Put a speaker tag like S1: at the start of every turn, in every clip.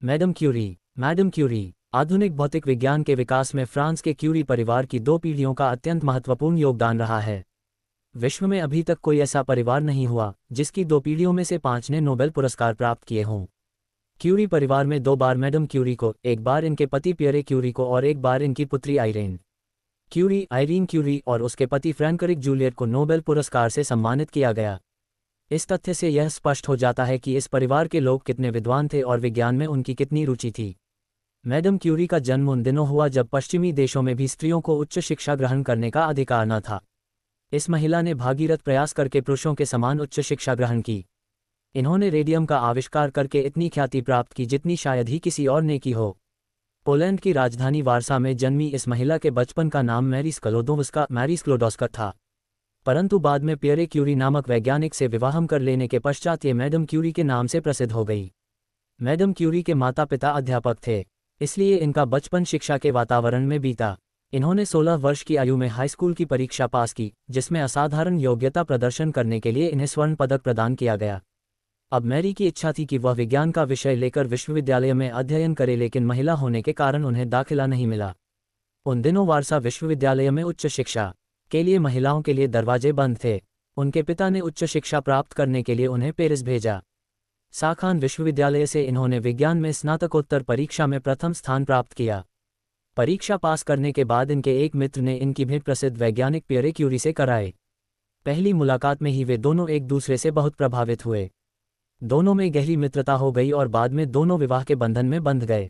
S1: Madam Curie आधुनिक भौतिक विज्ञान के विकास में फ्रांस के क्यूरी परिवार की 2 पीढ़ियों का अत्यंत महत्वपूर्ण योगदान रहा है। विश्व में अभी तक कोई ऐसा परिवार नहीं हुआ जिसकी 2 पीढ़ियों में से 5 ने नोबेल पुरस्कार प्राप्त किए हों। क्यूरी परिवार में 2 बार मैडम क्यूरी को, एक बार इनके पति पियरे क्यूरी को और एक बार इनकी पुत्री आइरीन क्यूरी और उसके पति फ्रैंकरिक जूलियट को नोबेल पुरस्कार से सम्मानित किया गया। इस तथ्य से यह स्पष्ट हो जाता है कि इस परिवार के लोग कितने विद्वान थे और विज्ञान में उनकी कितनी रुचि थी। मैडम क्यूरी का जन्म उन दिनों हुआ जब पश्चिमी देशों में भी स्त्रियों को उच्च शिक्षा ग्रहण करने का अधिकार न था। इस महिला ने भागीरथ प्रयास करके पुरुषों के समान उच्च शिक्षा ग्रहण की। इन्होंने रेडियम का आविष्कार करके इतनी ख्याति प्राप्त की जितनी शायद ही किसी और ने की हो। पोलैंड की राजधानी वारसा में जन्मी इस महिला के बचपन का नाम मैरी स्क्लोडोस्का था, परंतु बाद में पियरे क्यूरी नामक वैज्ञानिक से विवाह कर लेने के पश्चात ये मैडम क्यूरी के नाम से प्रसिद्ध हो गई। मैडम क्यूरी के माता पिता अध्यापक थे, इसलिए इनका बचपन शिक्षा के वातावरण में बीता। इन्होंने 16 वर्ष की आयु में हाई स्कूल की परीक्षा पास की, जिसमें असाधारण योग्यता प्रदर्शन करने के लिए इन्हें स्वर्ण पदक प्रदान किया गया। अब मैरी की इच्छा थी कि वह विज्ञान का विषय लेकर विश्वविद्यालय में अध्ययन करे, लेकिन महिला होने के कारण उन्हें दाखिला नहीं मिला। उन दिनों वारसा विश्वविद्यालय में उच्च शिक्षा के लिए महिलाओं के लिए दरवाजे बंद थे। उनके पिता ने उच्च शिक्षा प्राप्त करने के लिए उन्हें पेरिस भेजा। साखान विश्वविद्यालय से इन्होंने विज्ञान में स्नातकोत्तर परीक्षा में प्रथम स्थान प्राप्त किया। परीक्षा पास करने के बाद इनके एक मित्र ने इनकी भेंट प्रसिद्ध वैज्ञानिक पियरे क्यूरी से कराई। पहली मुलाकात में ही वे दोनों एक दूसरे से बहुत प्रभावित हुए। दोनों में गहरी मित्रता हो गई और बाद में दोनों विवाह के बंधन में बंध गए।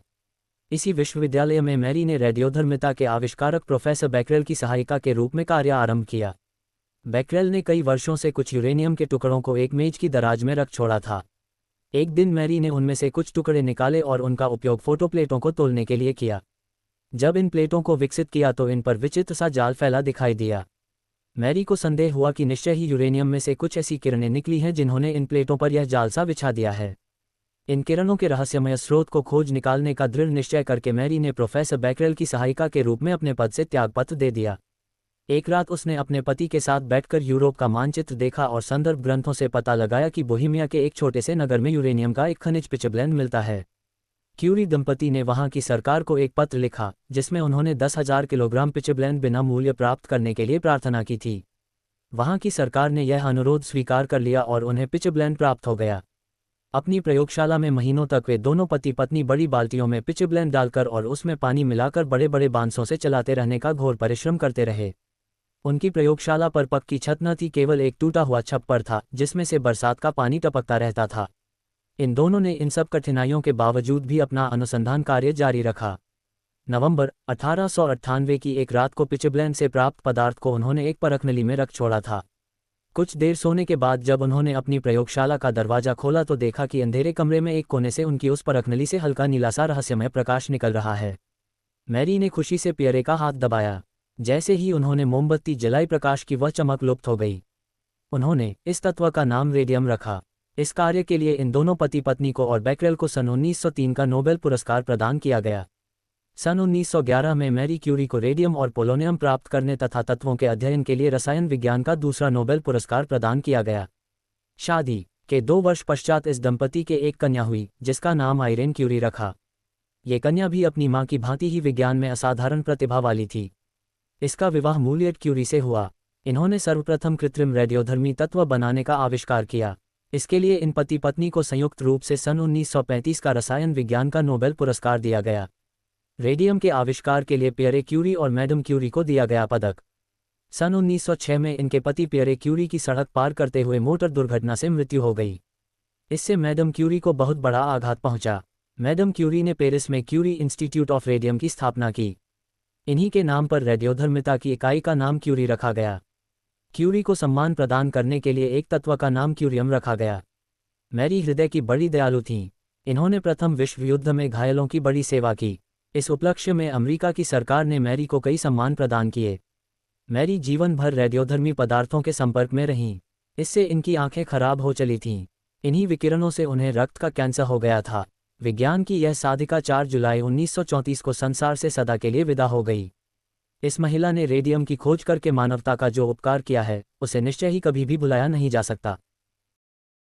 S1: इसी विश्वविद्यालय में मैरी ने रेडियोधर्मिता के आविष्कारक प्रोफेसर बैकरेल की सहायिका के रूप में कार्य आरंभ किया। बैकरेल ने कई वर्षों से कुछ यूरेनियम के टुकड़ों को एक मेज की दराज में रख छोड़ा था। एक दिन मैरी ने उनमें से कुछ टुकड़े निकाले और उनका उपयोग फोटोप्लेटों को तोलने के लिए किया। जब इन प्लेटों को विकसित किया तो इन पर विचित्र सा जाल फैला दिखाई दिया। मैरी को संदेह हुआ कि निश्चय ही यूरेनियम में से कुछ ऐसी किरणें निकली हैं जिन्होंने इन प्लेटों पर यह जाल सा बिछा दिया है। इन किरणों के रहस्यमय स्रोत को खोज निकालने का दृढ़ निश्चय करके मैरी ने प्रोफेसर बैकरेल की सहायिका के रूप में अपने पद से त्यागपत्र दे दिया। एक रात उसने अपने पति के साथ बैठकर यूरोप का मानचित्र देखा और संदर्भ ग्रंथों से पता लगाया कि बोहेमिया के एक छोटे से नगर में यूरेनियम का एक खनिज पिचब्लेंड मिलता है। क्यूरी दंपति ने वहां की सरकार को एक पत्र लिखा जिसमें उन्होंने 10,000 किलोग्राम पिचब्लेंड बिना मूल्य प्राप्त करने के लिए प्रार्थना की थी। वहां की सरकार ने यह अनुरोध स्वीकार कर लिया और उन्हें पिचब्लेंड प्राप्त हो गया। अपनी प्रयोगशाला में महीनों तक वे दोनों पति पत्नी बड़ी बाल्टियों में पिचब्लेंड डालकर और उसमें पानी मिलाकर बड़े बड़े बांसों से चलाते रहने का घोर परिश्रम करते रहे। उनकी प्रयोगशाला पर पक्की छत न थी, केवल एक टूटा हुआ छप्पर था जिसमें से बरसात का पानी टपकता रहता था। इन दोनों ने इन सब कठिनाइयों के बावजूद भी अपना अनुसंधान कार्य जारी रखा। नवंबर 1898 की एक रात को पिचब्लेंड से प्राप्त पदार्थ को उन्होंने एक परखनली में रख छोड़ा था। कुछ देर सोने के बाद जब उन्होंने अपनी प्रयोगशाला का दरवाजा खोला तो देखा कि अंधेरे कमरे में एक कोने से उनकी उस परखनली से हल्का नीला सा रहस्यमय प्रकाश निकल रहा है। मैरी ने खुशी से पियरे का हाथ दबाया। जैसे ही उन्होंने मोमबत्ती जलाई, प्रकाश की वह चमक लुप्त हो गई। उन्होंने इस तत्व का नाम रेडियम रखा। इस कार्य के लिए इन दोनों पति पत्नी को और बैकरेल को सन 1903 का नोबेल पुरस्कार प्रदान किया गया। सन 1911 में मैरी क्यूरी को रेडियम और पोलोनियम प्राप्त करने तथा तत्वों के अध्ययन के लिए रसायन विज्ञान का दूसरा नोबेल पुरस्कार प्रदान किया गया। शादी के 2 वर्ष पश्चात इस दंपति के एक कन्या हुई जिसका नाम आइरेन क्यूरी रखा। ये कन्या भी अपनी मां की भांति ही विज्ञान में असाधारण प्रतिभा वाली थी। इसका विवाह जूलियट क्यूरी से हुआ। इन्होंने सर्वप्रथम कृत्रिम रेडियोधर्मी तत्व बनाने का आविष्कार किया। इसके लिए इन पति पत्नी को संयुक्त रूप से सन 1935 का रसायन विज्ञान का नोबेल पुरस्कार दिया गया। रेडियम के आविष्कार के लिए पियरे क्यूरी और मैडम क्यूरी को दिया गया पदक। सन 1906 में इनके पति पियरे क्यूरी की सड़क पार करते हुए मोटर दुर्घटना से मृत्यु हो गई। इससे मैडम क्यूरी को बहुत बड़ा आघात पहुंचा। मैडम क्यूरी ने पेरिस में क्यूरी इंस्टीट्यूट ऑफ रेडियम की स्थापना की। इन्हीं के नाम पर रेडियोधर्मिता की इकाई का नाम क्यूरी रखा गया। क्यूरी को सम्मान प्रदान करने के लिए एक तत्व का नाम क्यूरियम रखा गया। मैरी हृदय की बड़ी दयालु थीं। इन्होंने प्रथम विश्व युद्ध में घायलों की बड़ी सेवा की। इस उपलक्ष्य में अमेरिका की सरकार ने मैरी को कई सम्मान प्रदान किए। मैरी जीवन भर रेडियोधर्मी पदार्थों के संपर्क में रहीं। इससे इनकी आंखें खराब हो चली थीं। इन्हीं विकिरणों से उन्हें रक्त का कैंसर हो गया था। विज्ञान की यह साधिका 4 जुलाई 1934 को संसार से सदा के लिए विदा हो गई। इस महिला ने रेडियम की खोज करके मानवता का जो उपकार किया है उसे निश्चय ही कभी भी भुलाया नहीं जा सकता।